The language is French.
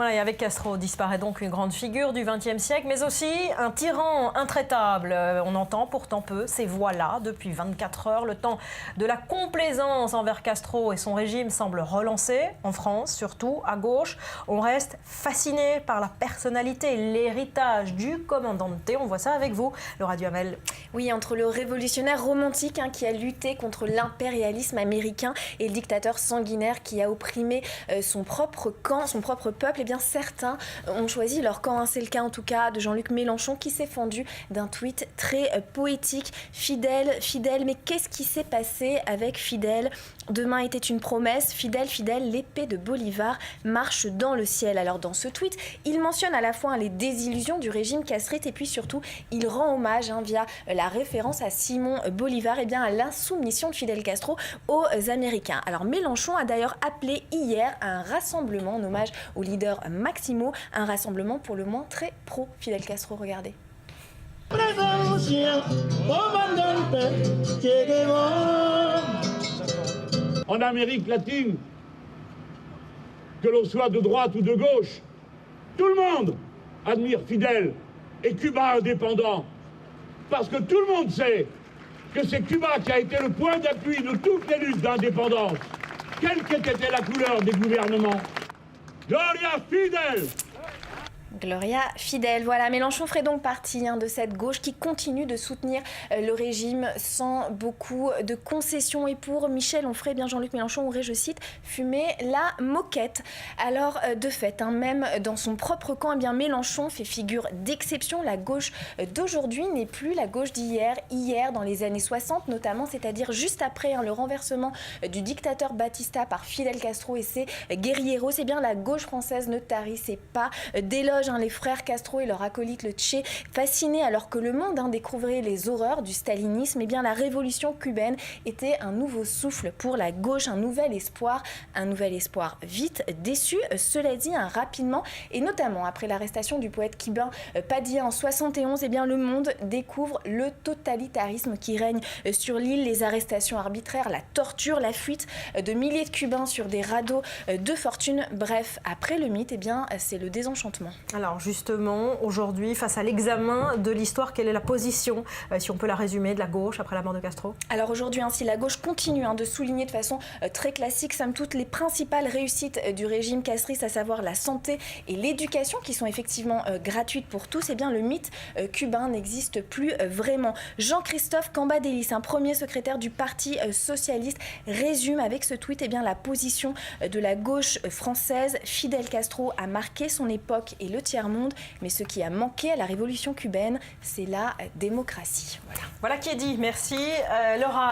Voilà, et avec Castro disparaît donc une grande figure du XXe siècle, mais aussi un tyran intraitable. On entend pourtant peu ces voix-là depuis 24 heures. Le temps de la complaisance envers Castro et son régime semble relancé, en France, surtout à gauche. On reste fasciné par la personnalité et l'héritage du commandante. On voit ça avec vous, Laura Duhamel. Oui, entre le révolutionnaire romantique qui a lutté contre l'impérialisme américain et le dictateur sanguinaire qui a opprimé son propre camp, son propre peuple, eh bien certains ont choisi leur camp. C'est le cas en tout cas de Jean-Luc Mélenchon qui s'est fendu d'un tweet très poétique. Fidèle, fidèle, mais qu'est-ce qui s'est passé avec Fidèle? Demain était une promesse, fidèle, fidèle, l'épée de Bolivar marche dans le ciel. Alors dans ce tweet, il mentionne à la fois les désillusions du régime castriste et puis surtout, il rend hommage via la référence à Simon Bolivar et à l'insoumission de Fidel Castro aux Américains. Alors Mélenchon a d'ailleurs appelé hier à un rassemblement en hommage au leader Maximo, un rassemblement pour le moins très pro-Fidel Castro. Regardez. En Amérique latine, que l'on soit de droite ou de gauche, tout le monde admire Fidel et Cuba indépendant. Parce que tout le monde sait que c'est Cuba qui a été le point d'appui de toutes les luttes d'indépendance, quelle qu'ait été la couleur des gouvernements. Gloria Fidel! Gloria Fidel. Voilà, Mélenchon ferait donc partie de cette gauche qui continue de soutenir le régime sans beaucoup de concessions. Et pour Michel Onfray, Jean-Luc Mélenchon aurait, je cite, fumé la moquette. Alors, de fait, même dans son propre camp, Mélenchon fait figure d'exception. La gauche d'aujourd'hui n'est plus la gauche d'hier. Hier, dans les années 60 notamment, c'est-à-dire juste après le renversement du dictateur Batista par Fidel Castro et ses guérilleros, la gauche française ne tarissait pas d'éloges. Les frères Castro et leur acolyte le Che, fascinés alors que le monde découvrait les horreurs du stalinisme, la révolution cubaine était un nouveau souffle pour la gauche, un nouvel espoir vite déçu, cela dit rapidement, et notamment après l'arrestation du poète cubain Padilla en 71, le monde découvre le totalitarisme qui règne sur l'île, les arrestations arbitraires, la torture, la fuite de milliers de Cubains sur des radeaux de fortune. Bref, après le mythe, c'est le désenchantement. Alors justement, aujourd'hui, face à l'examen de l'histoire, quelle est la position, si on peut la résumer, de la gauche après la mort de Castro? Alors aujourd'hui, si la gauche continue de souligner de façon très classique, somme toute, les principales réussites du régime castriste, à savoir la santé et l'éducation, qui sont effectivement gratuites pour tous, le mythe cubain n'existe plus vraiment. Jean-Christophe Cambadélis, un premier secrétaire du Parti socialiste, résume avec ce tweet la position de la gauche française. Fidel Castro a marqué son époque et le tiers-monde, mais ce qui a manqué à la révolution cubaine, c'est la démocratie. Voilà qui est dit. Merci Laura.